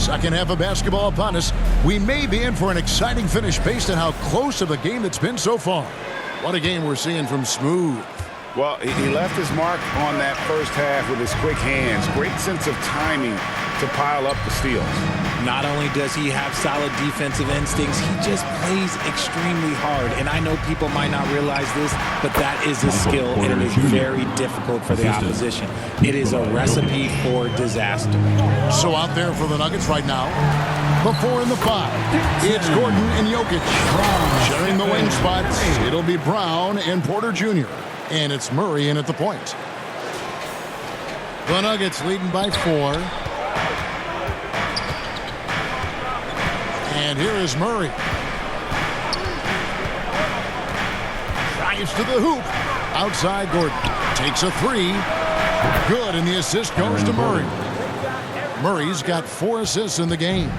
Second half of basketball upon us. We may be in for an exciting finish based on how close of a game it's been so far. What a game we're seeing from Smooth. Well, he left his mark on that first half with his quick hands. Great sense of timing to pile up the steals. Not only does he have solid defensive instincts, he just plays extremely hard. And I know people might not realize this, but that is a skill, and it is very difficult for the opposition. It is a recipe for disaster. So out there for the Nuggets right now, before in the 5, it's Gordon and Jokic. Sharing the wing spots, it'll be Brown and Porter Jr. And it's Murray in at the point. The Nuggets leading by 4. And here is Murray. Drives to the hoop. Outside Gordon. Takes a 3. Good, and the assist goes to Murray. Murray's got 4 assists in the game.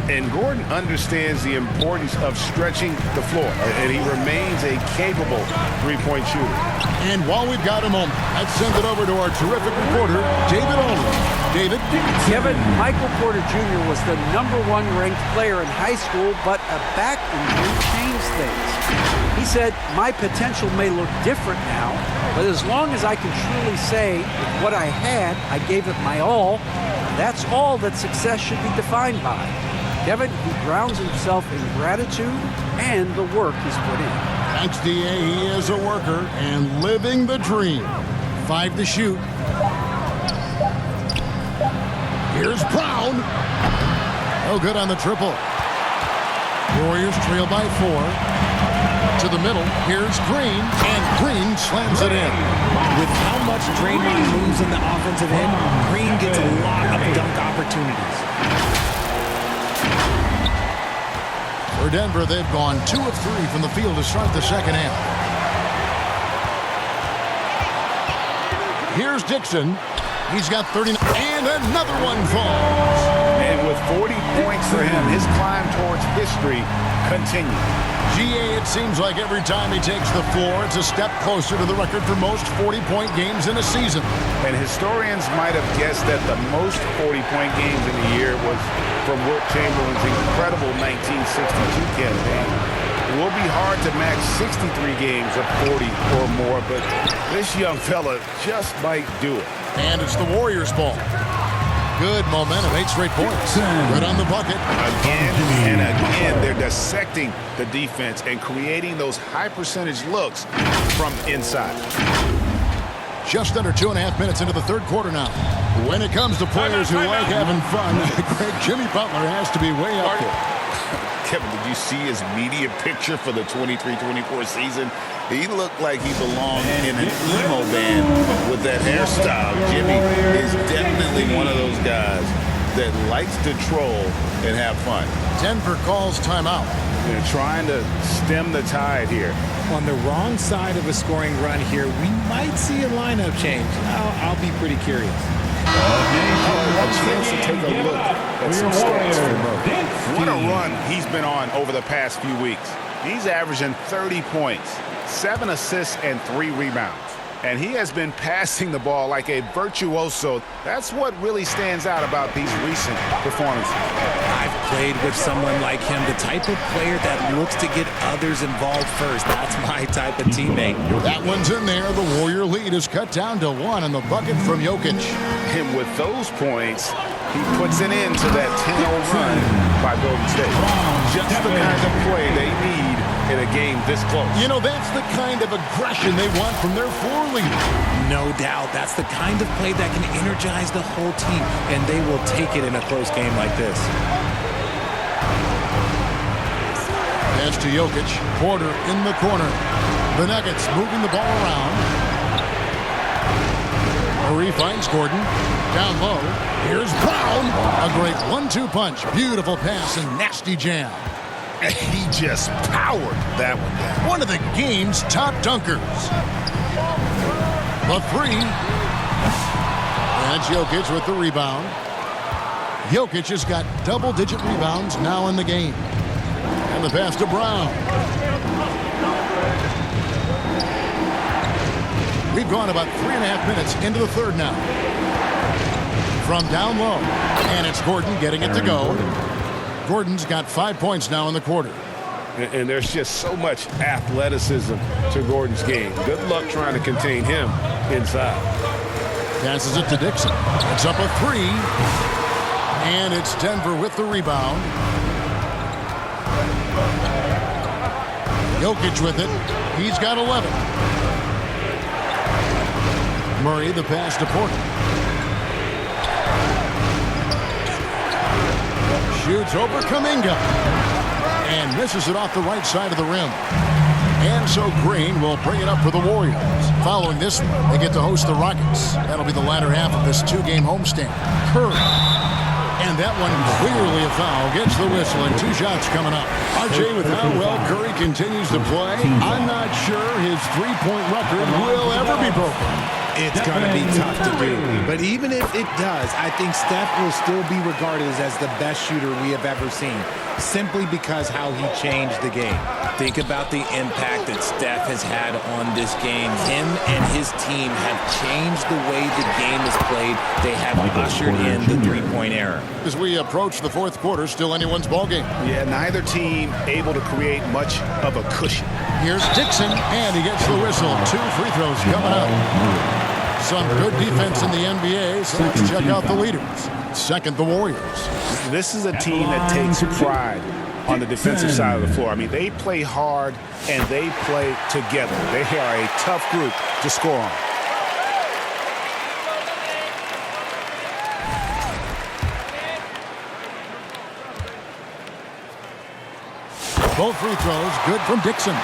And Gordon understands the importance of stretching the floor, and he remains a capable three-point shooter. And while we've got a moment, let's send it over to our terrific reporter, David Aldridge. David? Kevin, Michael Porter Jr. was the #1 ranked player in high school, but a back injury changed things. He said, "My potential may look different now, but as long as I can truly say with what I had, I gave it my all, that's all that success should be defined by." Kevin, he grounds himself in gratitude and the work he's put in. Thanks, D.A. He is a worker and living the dream. 5 to shoot. Here's Brown. Oh, good on the triple. Warriors trail by 4. To the middle. Here's Green. And Green slams it in. With how much Draymond moves in the offensive end, Green gets a lot of dunk opportunities. For Denver, they've gone 2 of 3 from the field to start the second half. Here's Dixon. He's got 39, and another one falls. And with 40 points for him, his climb towards history continues. GA, it seems like every time he takes the floor, it's a step closer to the record for most 40-point games in a season. And historians might have guessed that the most 40-point games in a year was from Wilt Chamberlain's incredible 1962 campaign. It will be hard to match 63 games of 40 or more, but this young fella just might do it. And it's the Warriors' ball. Good momentum, 8 straight points. Good on the bucket. Again and again, they're dissecting the defense and creating those high-percentage looks from inside. Just under 2.5 minutes into the third quarter now. When it comes to players who like having fun, Greg, Jimmy Butler has to be way up there. Kevin, did you see his media picture for the 23-24 season? He looked like he belonged in an emo band with that hairstyle. Jimmy is definitely one of those guys that likes to troll and have fun. Denver calls timeout. They're trying to stem the tide here. On the wrong side of a scoring run here, we might see a lineup change. I'll be pretty curious. A chance to take a look at some stats for Mo. What a run he's been on over the past few weeks. He's averaging 30 points, 7 assists, and 3 rebounds. And he has been passing the ball like a virtuoso. That's what really stands out about these recent performances. I've played with someone like him, the type of player that looks to get others involved first. That's my type of teammate. That one's in there. The Warrior lead is cut down to 1 on the bucket from Jokic. And with those points, he puts an end to that 10-0 run by Golden State. Just the kind of play they need in a game this close. You know, that's the kind of aggression they want from their floor leader. No doubt. That's the kind of play that can energize the whole team, and they will take it in a close game like this. Pass to Jokic. Porter in the corner. The Nuggets moving the ball around. Murray finds Gordon. Down low. Here's Brown. A great 1-2 punch. Beautiful pass and nasty jam. He just powered that one down. One of the game's top dunkers. The 3. That's Jokic with the rebound. Jokic has got double-digit rebounds now in the game. And the pass to Brown. We've gone about 3.5 minutes into the third now. from down low. And it's Gordon getting it to go. Gordon's got 5 points now in the quarter. And there's just so much athleticism to Gordon's game. Good luck trying to contain him inside. Passes it to Dixon. It's up a 3. And it's Denver with the rebound. Jokic with it. He's got 11. Murray the pass to Porter. Shoots over Kuminga. And misses it off the right side of the rim. And so Green will bring it up for the Warriors. Following this one, they get to host the Rockets. That'll be the latter half of this 2-game homestand. Curry. And that one clearly a foul. Gets the whistle and 2 shots coming up. RJ, with how well Curry continues to play, I'm not sure his 3-point record will ever be broken. It's going to be tough to do. But even if it does, I think Steph will still be regarded as the best shooter we have ever seen, simply because how he changed the game. Think about the impact that Steph has had on this game. Him and his team have changed the way the game is played. They have ushered in the 3-point era. As we approach the fourth quarter, still anyone's ballgame. Yeah, neither team able to create much of a cushion. Here's Dixon, and he gets the whistle. 2 free throws coming up. Some good defense in the NBA, so let's check out the leaders. Second, the Warriors. This is a team that takes pride on the defensive side of the floor. I mean, they play hard and they play together. They are a tough group to score on. Both free throws good from Dixon.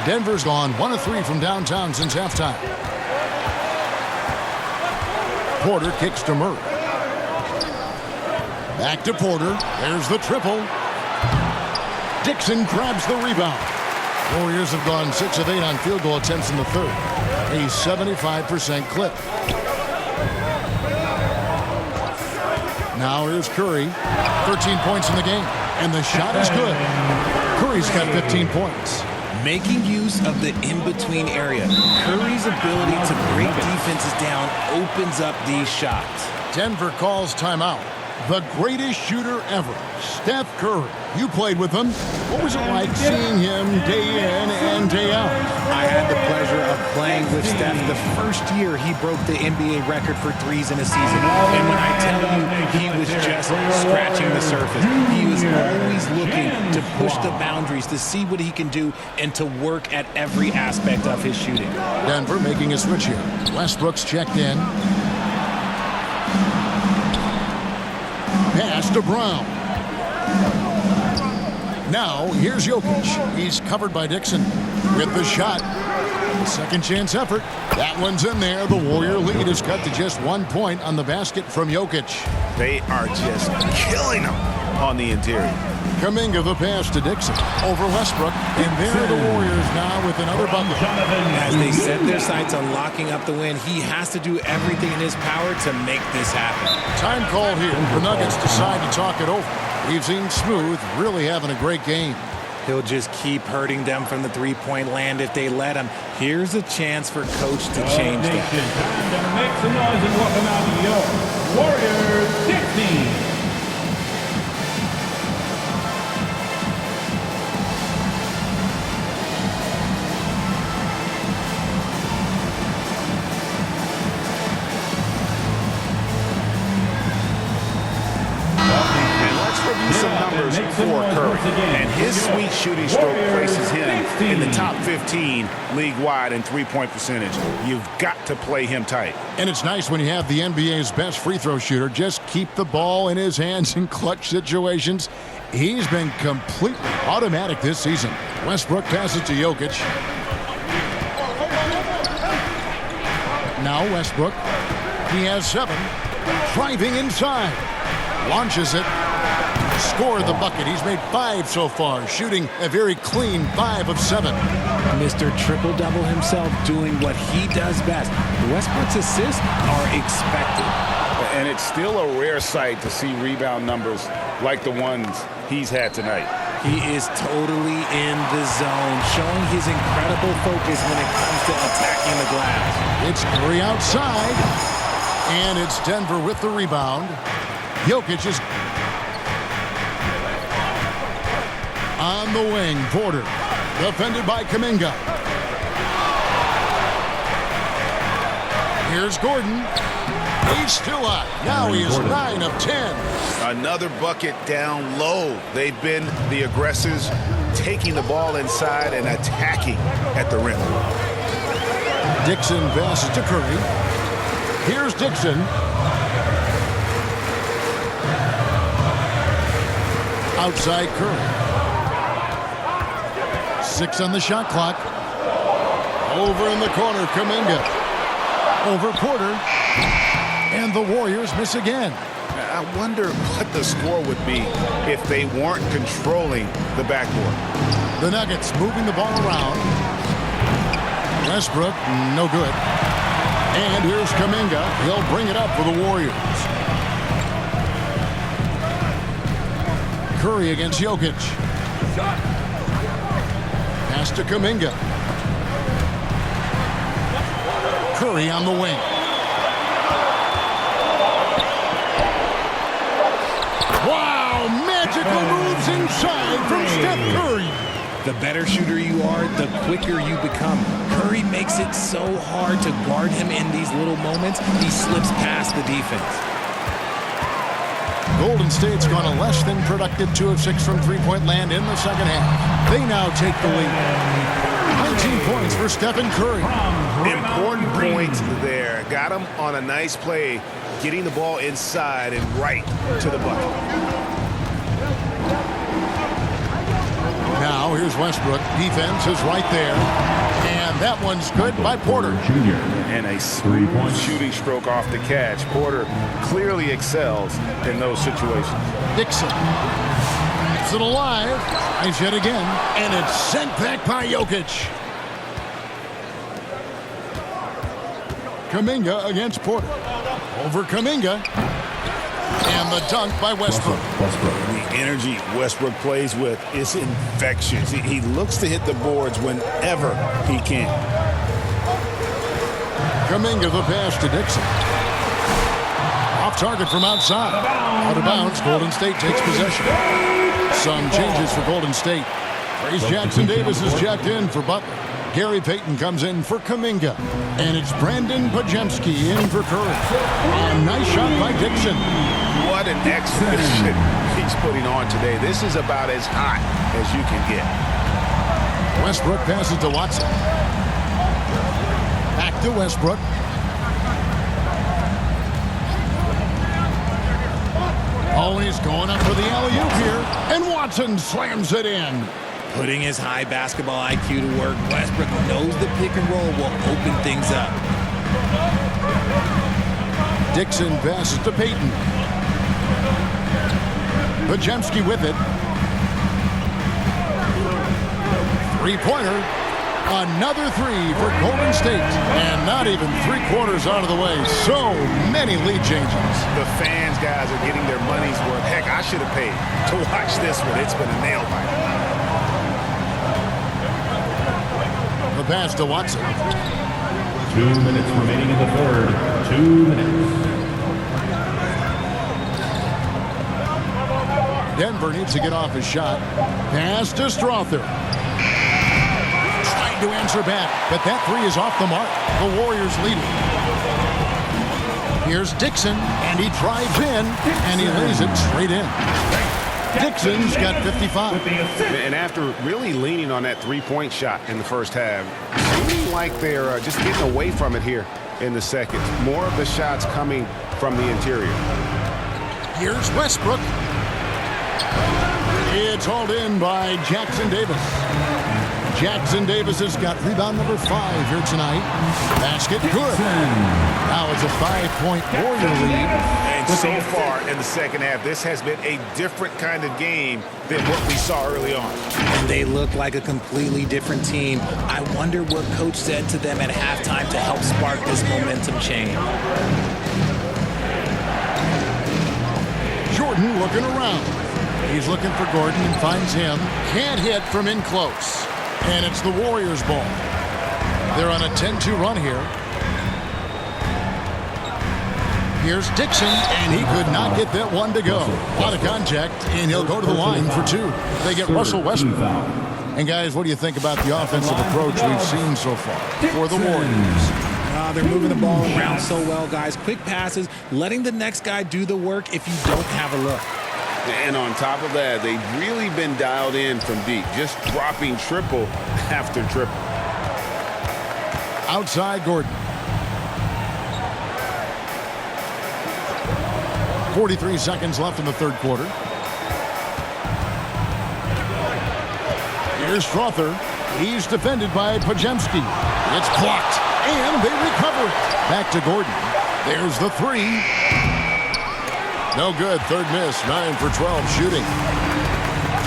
Denver's gone 1 of 3 from downtown since halftime. Porter kicks to Murray. Back to Porter. There's the triple. Dixon grabs the rebound. Warriors have gone 6 of 8 on field goal attempts in the third. A 75% clip. Now here's Curry. 13 points in the game. And the shot is good. Curry's got 15 points. Making use of the in-between area. Curry's ability to break defenses down opens up these shots. Denver calls timeout. The greatest shooter ever, Steph Curry. You played with him. What was it like seeing him day in and day out? I had the pleasure of playing with Steph the first year he broke the NBA record for threes in a season. And when I tell you he was just scratching the surface, he was always looking to push the boundaries, to see what he can do, and to work at every aspect of his shooting. Denver making a switch here. Westbrook's checked in. Pass to Brown. Now, here's Jokic. He's covered by Dixon with the shot. Second chance effort. That one's in there. The Warrior lead is cut to just 1 point on the basket from Jokic. They are just killing them on the interior. Kuminga the pass to Dixon over Westbrook. And there are the Warriors now with another bucket. As they set their sights on locking up the win, he has to do everything in his power to make this happen. Time called here. The Nuggets decide to talk it over. We've seen Smooth really having a great game. He'll just keep hurting them from the three-point land if they let him. Here's a chance for Coach to change that. Make some noise and welcome out your Warriors 16. Some numbers for Curry, and his sweet shooting stroke places him in the top 15 league-wide in three-point percentage. You've got to play him tight. And it's nice when you have the NBA's best free throw shooter just keep the ball in his hands in clutch situations. He's been completely automatic this season. Westbrook passes to Jokic. Now Westbrook. He has 7. Driving inside. Launches it. Scored the bucket. He's made 5 so far, shooting a very clean 5 of 7. Mr. Triple-Double himself doing what he does best. Westbrook's assists are expected. And it's still a rare sight to see rebound numbers like the ones he's had tonight. He is totally in the zone, showing his incredible focus when it comes to attacking the glass. It's Curry outside, and it's Denver with the rebound. Jokic is on the wing. Porter, defended by Kuminga. Here's Gordon. He's still up. Now he is 9 of 10. Another bucket down low. They've been the aggressors, taking the ball inside and attacking at the rim. Dixon passes to Curry. Here's Dixon. Outside Curry. 6 on the shot clock. Over in the corner, Kuminga. Over Porter. And the Warriors miss again. I wonder what the score would be if they weren't controlling the backboard. The Nuggets moving the ball around. Westbrook, no good. And here's Kuminga. He'll bring it up for the Warriors. Curry against Jokic. Pass to Kuminga. Curry on the wing. Wow, magical moves inside from Steph Curry. The better shooter you are, the quicker you become. Curry makes it so hard to guard him in these little moments. He slips past the defense. Golden State's gone a less than productive 2 of 6 from three-point land in the second half. They now take the lead. 19 points for Stephen Curry. Important points there. Got him on a nice play, getting the ball inside and right to the bucket. Now here's Westbrook. Defense is right there. And that one's good by Porter. Jr. And a smooth shooting stroke off the catch. Porter clearly excels in those situations. Dixon. Keeps it alive. Tries yet again. And it's sent back by Jokic. Kuminga against Porter. Over Kuminga. And the dunk by Westbrook. The energy Westbrook plays with is infectious. He looks to hit the boards whenever he can. Kuminga the pass to Dixon. Off target from outside. Out of bounds. Golden State takes possession. Some changes for Golden State. Trace Jackson Davis is jacked in for Butler. Gary Payton comes in for Kuminga. And it's Brandon Pajemski in for Curry. A nice shot by Dixon. What an exhibition he's putting on today. This is about as hot as you can get. Westbrook passes to Watson. Back to Westbrook. Oh, he's going up for the alley-oop here. And Watson slams it in. Putting his high basketball IQ to work, Westbrook knows the pick and roll will open things up. Dixon passes to Payton. Pajemski with it. Three-pointer. Another three for Golden State. And not even 3/4 out of the way. So many lead changes. The fans, guys, are getting their money's worth. Heck, I should have paid to watch this one. It's been a nail biter. The pass to Watson. 2 minutes remaining in the third. 2 minutes. Denver needs to get off his shot. Pass to Strother. Trying to answer back, but that three is off the mark. The Warriors lead it. Here's Dixon, and he drives in, and he lays it straight in. Dixon's got 55. And after really leaning on that three-point shot in the first half, seeming like they're just getting away from it here in the second. More of the shots coming from the interior. Here's Westbrook. It's hauled in by Jackson Davis. Jackson Davis has got rebound number 5 here tonight. Basket good. Now it's a 5-point Warrior lead. And so far in the second half, this has been a different kind of game than what we saw early on. And they look like a completely different team. I wonder what coach said to them at halftime to help spark this momentum change. Jordan looking around. He's looking for Gordon and finds him. Can't hit from in close. And it's the Warriors' ball. They're on a 10-2 run here. Here's Dixon, and he could not get that one to go. A lot of contact, and he'll go to the line for two. They get Russell Westbrook. And guys, what do you think about the offensive approach we've seen so far for the Warriors? They're moving the ball around so well, guys. Quick passes, letting the next guy do the work if you don't have a look. And on top of that, they've really been dialed in from deep, just dropping triple after triple. Outside Gordon. 43 seconds left in the third quarter. Here's Strother. He's defended by Pajemski. It's blocked, and they recover it. Back to Gordon. There's the three. No good. Third miss. 9 for 12 shooting.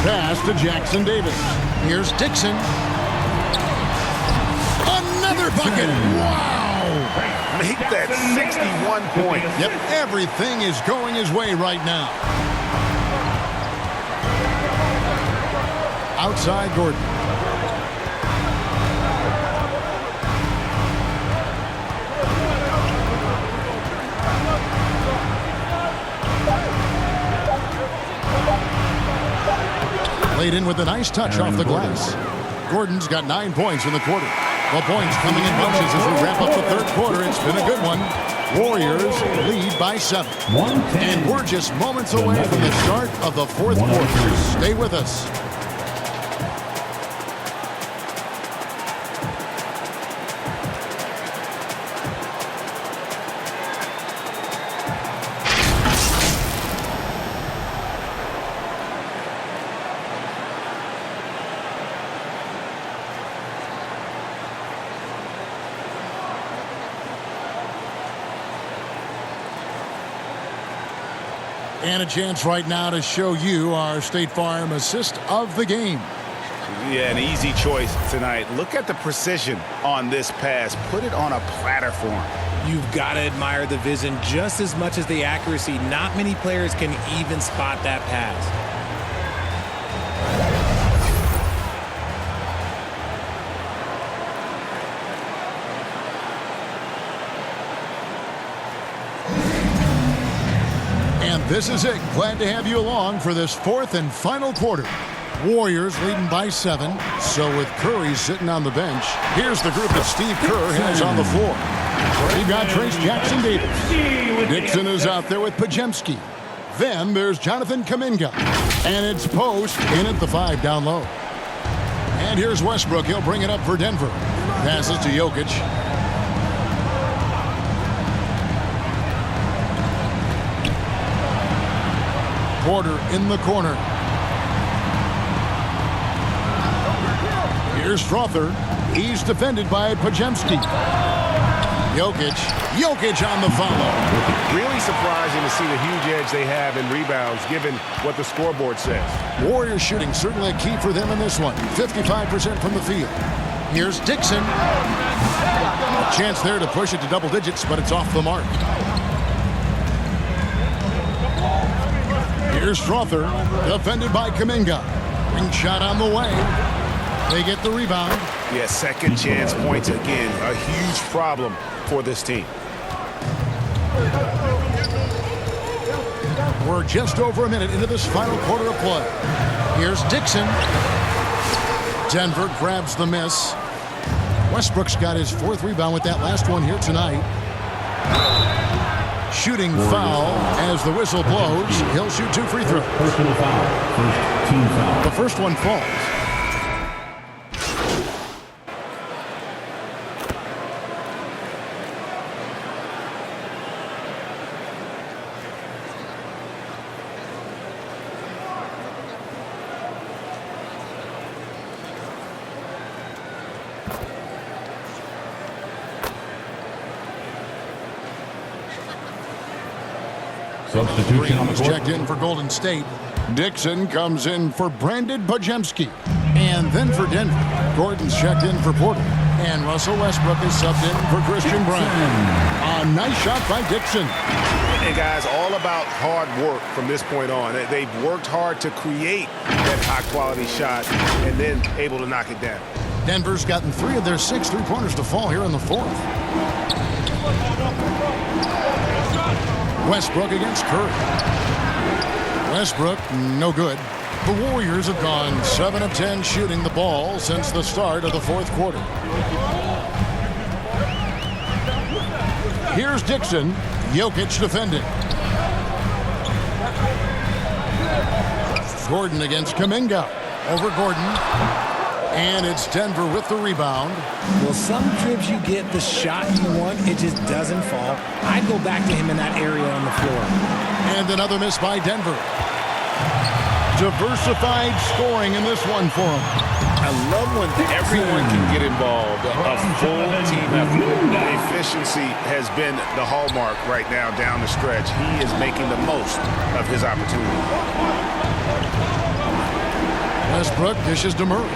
Pass to Jackson Davis. Here's Dixon. Another bucket. Wow. Make that 61 points. Yep, everything is going his way right now. Outside Gordon. Laid in with a nice touch off the glass. Gordon's got 9 points in the quarter. The points coming in bunches as we wrap up the third quarter. It's been a good one. Warriors lead by 7. And we're just moments away from the start of the fourth quarter. Stay with us. And a chance right now to show you our State Farm assist of the game. Yeah, an easy choice tonight. Look at the precision on this pass. Put it on a platter for him. You've got to admire the vision just as much as the accuracy. Not many players can even spot that pass. This is it. Glad to have you along for this fourth and final quarter. Warriors leading by 7. So with Curry sitting on the bench, here's the group that Steve Kerr has on the floor. We've got Trace Jackson Davis. Dixon is out there with Pajemski. Then there's Jonathan Kuminga. And it's Post in at the 5 down low. And here's Westbrook. He'll bring it up for Denver. Passes to Jokic. Porter in the corner. Here's Strother. He's defended by Pajemski. Jokic on the follow. Really surprising to see the huge edge they have in rebounds, given what the scoreboard says. Warriors shooting certainly a key for them in this one. 55% from the field. Here's Dixon. A chance there to push it to double digits, but it's off the mark. Here's Strother, defended by Kuminga. Ring shot on the way. They get the rebound. Yeah, second chance points again. A huge problem for this team. We're just over a minute into this final quarter of play. Here's Dixon. Denver grabs the miss. Westbrook's got his 4th rebound with that last one here tonight. Shooting foul as the whistle blows. He'll shoot 2 free throws. Personal foul. First team foul. The first one falls. Substitution on the court. Checked in for Golden State. Dixon comes in for Brandon Pajemski. And then for Denver, Gordon's checked in for Porter. And Russell Westbrook is subbed in for Christian Brown. A nice shot by Dixon. And guys, all about hard work from this point on. They've worked hard to create that high-quality shot and then able to knock it down. Denver's gotten 3 of their 6 three-pointers to fall here in the 4th. Westbrook against Curry. Westbrook, no good. The Warriors have gone 7 of 10 shooting the ball since the start of the 4th quarter. Here's Dixon. Jokic defending. Gordon against Kuminga. Over Gordon. And it's Denver with the rebound. Well, some trips you get the shot you want, it just doesn't fall. I go back to him in that area on the floor. And another miss by Denver. Diversified scoring in this one for him. I love when everyone can get involved, a full team effort. Efficiency has been the hallmark right now down the stretch. He is making the most of his opportunity. Westbrook dishes to Murray.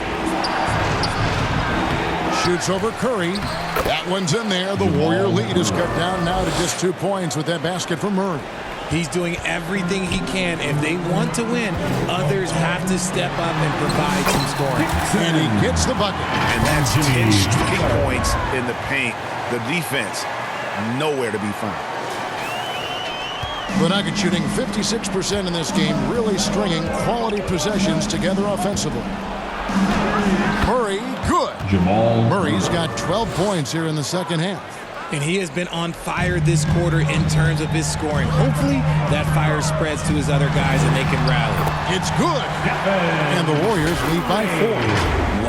Shoots over Curry. That one's in there. The Warrior lead is cut down now to just 2 points with that basket from Murray. He's doing everything he can. If they want to win, others have to step up and provide some scoring. And he gets the bucket. And that's 10 straight points in the paint. The defense, nowhere to be found. The Nuggets shooting 56% in this game, really stringing quality possessions together offensively. Murray, good. Murray's got 12 points here in the second half. And he has been on fire this quarter in terms of his scoring. Hopefully, that fire spreads to his other guys and they can rally. It's good. And the Warriors lead by 4.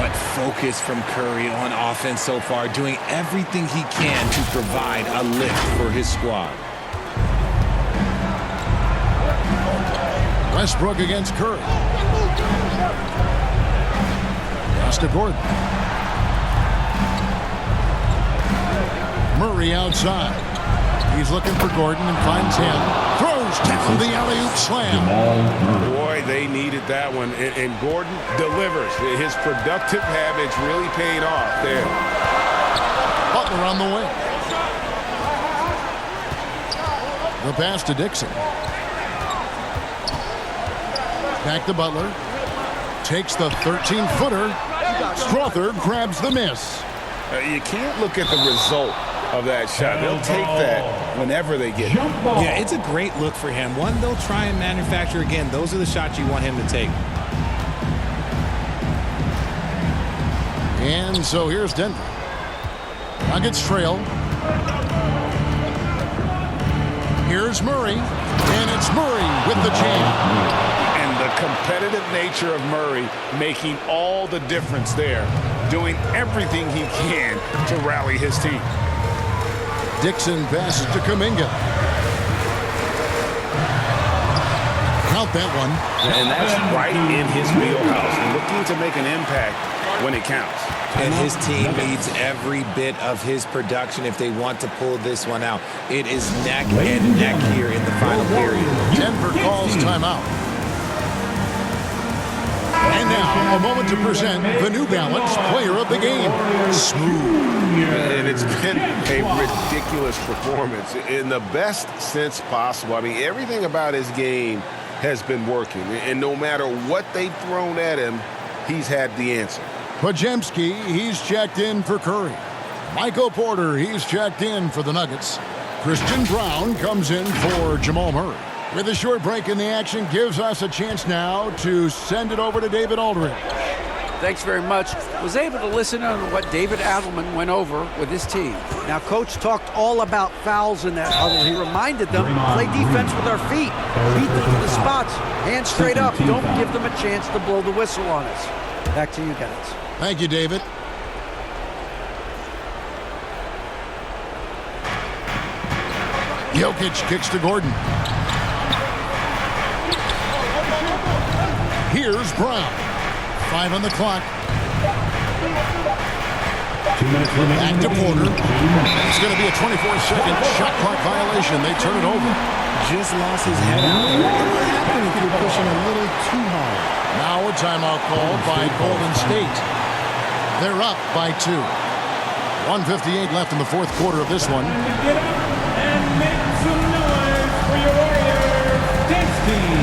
What focus from Curry on offense so far, doing everything he can to provide a lift for his squad. Westbrook against Curry. Pass to Gordon. Murray outside. He's looking for Gordon and finds him. Throws down the alley-oop slam. Boy, they needed that one. And Gordon delivers. His productive habits really paid off there. Butler on the wing. The pass to Dixon. Back to Butler. Takes the 13-footer. Strother grabs the miss. You can't look at the result of that shot. They'll take that whenever they get it. Yeah, it's a great look for him. One, they'll try and manufacture again. Those are the shots you want him to take. And so here's Denver. Nuggets trail. Here's Murray. And it's Murray with the jam. And the competitive nature of Murray making all the difference there. Doing everything he can to rally his team. Dixon passes to Kuminga. Count that one. And that's right in his wheelhouse. Looking to make an impact when it counts. And his team needs every bit of his production if they want to pull this one out. It is neck and neck here in the final period. Denver calls timeout. And now, a moment to present the New Balance Player of the Game. Smooth. And it's been a ridiculous performance in the best sense possible. I mean, everything about his game has been working. And no matter what they've thrown at him, he's had the answer. Podziemski, he's checked in for Curry. Michael Porter, he's checked in for the Nuggets. Christian Brown comes in for Jamal Murray. With a short break in the action, gives us a chance now to send it over to David Aldridge. Thanks very much. Was able to listen to what David Adelman went over with his team. Now, Coach talked all about fouls in that huddle. He reminded them, play defense with our feet. Beat them to the spots. Hands straight up. Don't give them a chance to blow the whistle on us. Back to you guys. Thank you, David. Jokic kicks to Gordon. Here's Brown. 5 on the clock. 2 minutes remaining. Back to Porter. It's going to be a 24-second shot clock violation. They turn it over. Just lost his head out there. What happened if you were pushing a little too hard? Now a timeout called by Golden State. They're up by 2. 1:58 left in the 4th quarter of this one. Get up and make some noise for your Warriors, Dixon.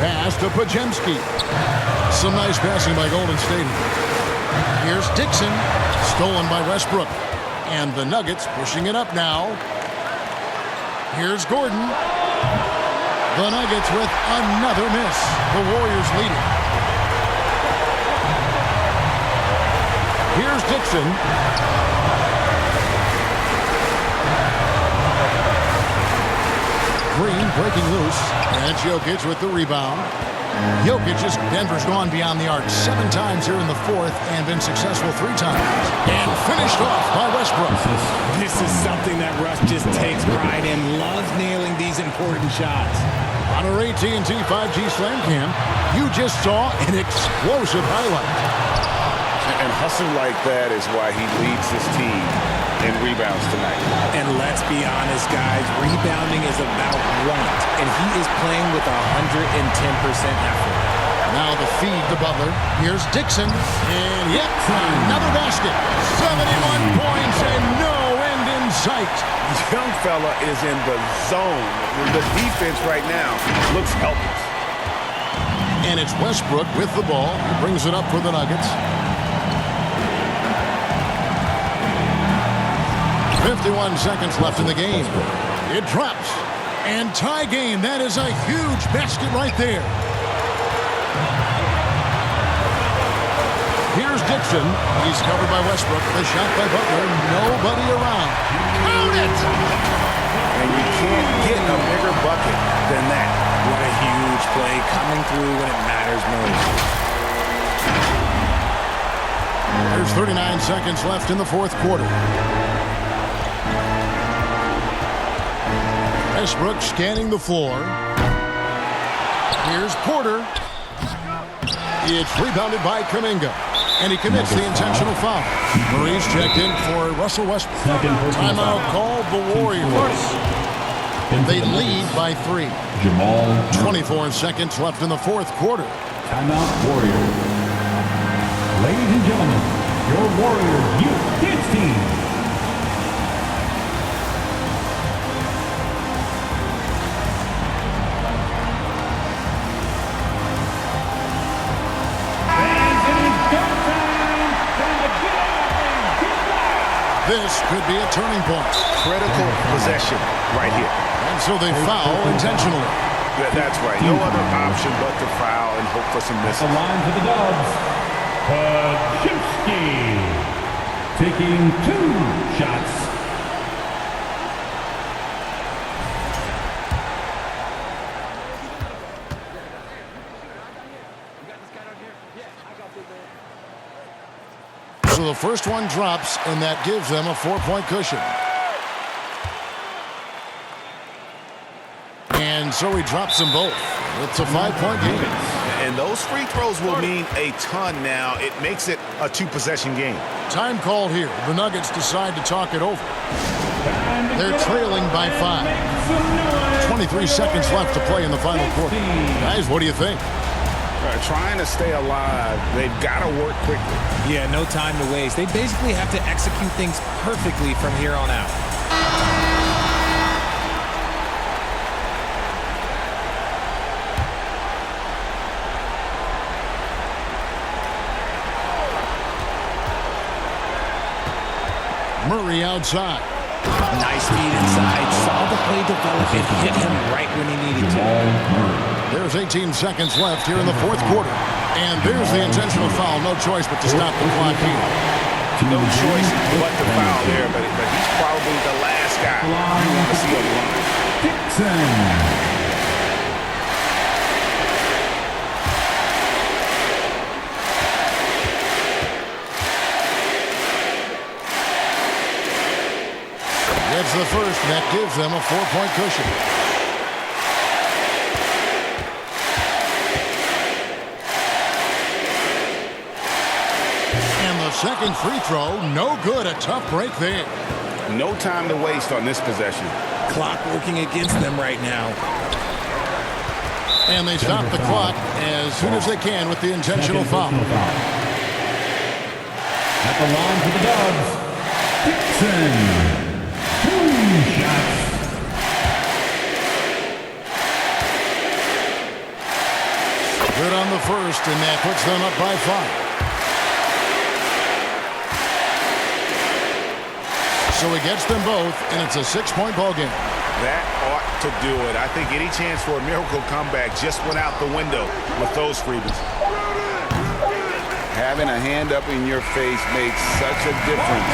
Pass to Pajemski. Some nice passing by Golden State. Here's Dixon. Stolen by Westbrook. And the Nuggets pushing it up now. Here's Gordon. The Nuggets with another miss. The Warriors leading. Here's Dixon. Green breaking loose. And Jokic with the rebound. Denver's gone beyond the arc 7 times here in the fourth and been successful 3 times. And finished off by Westbrook. This is something that Russ just takes pride in. Loves nailing these important shots. On our AT&T 5G Slam Cam, you just saw an explosive highlight. And hustle like that is why he leads his team in rebounds tonight. And let's be honest, guys, rebounding is about want, and he is playing with 110% effort. Now the feed to Butler. Here's Dixon. And yep, another basket. 71 points and no end in sight. The young fella is in the zone. The defense right now looks helpless. And it's Westbrook with the ball. He brings it up for the Nuggets. 51 seconds left in the game. It drops. And tie game. That is a huge basket right there. Here's Dixon. He's covered by Westbrook. The shot by Butler. Nobody around. Count it! And you can't get a bigger bucket than that. What a huge play coming through when it matters most. There's 39 seconds left in the fourth quarter. Westbrook scanning the floor. Here's Porter. It's rebounded by Kuminga. And he commits the intentional foul. Murray's checked in for Russell Westbrook. Timeout called the Warriors. They lead by 3. 24 seconds left in the fourth quarter. Timeout Warriors. Ladies and gentlemen, your Warriors Youth Kids team. This could be a turning point. Critical possession right here. And so they foul intentionally. That's right. No other option but to foul and hope for some misses. The line for the Dubs. Pajemski taking 2 shots. So the first one drops, and that gives them a 4-point cushion. And so he drops them both. It's a 5-point game. And those free throws will mean a ton now. It makes it a 2-possession game. Time called here. The Nuggets decide to talk it over. They're trailing by 5. 23 seconds left to play in the final quarter. Guys, what do you think? Trying to stay alive, they've got to work quickly. Yeah, no time to waste. They basically have to execute things perfectly from here on out. Murray outside. Nice feed inside. Saw the play develop and hit him right when he needed to. There's 18 seconds left here in the fourth quarter. And there's the intentional foul. No choice but to stop the clock here. No choice but to foul there, but he's probably the last guy you want to see on the line. Dixon. Gets the first, and that gives them a 4-point cushion. And the second free throw, no good. A tough break there. No time to waste on this possession. Clock working against them right now. And they stop the clock as soon as they can with the intentional foul. At the line for the Dubs, Dixon. 2 shots. Good on the first, and that puts them up by 5. So he gets them both, and it's a 6-point ball game. That ought to do it. I think any chance for a miracle comeback just went out the window with those freebies. Having a hand up in your face makes such a difference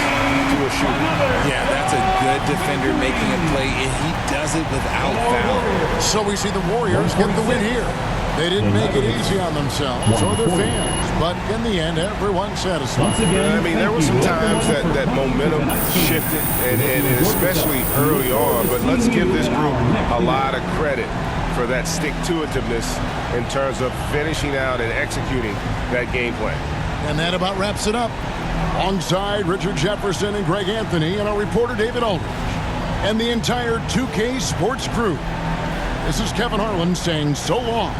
to a shooter. Yeah, that's a good defender making a play, and he does it without foul. So we see the Warriors get the win here. They didn't make it easy on themselves or their fans, but in the end, everyone's satisfied. I mean, there were some times that momentum shifted, and especially early on, but let's give this group a lot of credit for that stick-to-itiveness in terms of finishing out and executing that game plan. And that about wraps it up. Alongside Richard Jefferson and Greg Anthony and our reporter David Aldridge and the entire 2K Sports crew, this is Kevin Harlan saying so long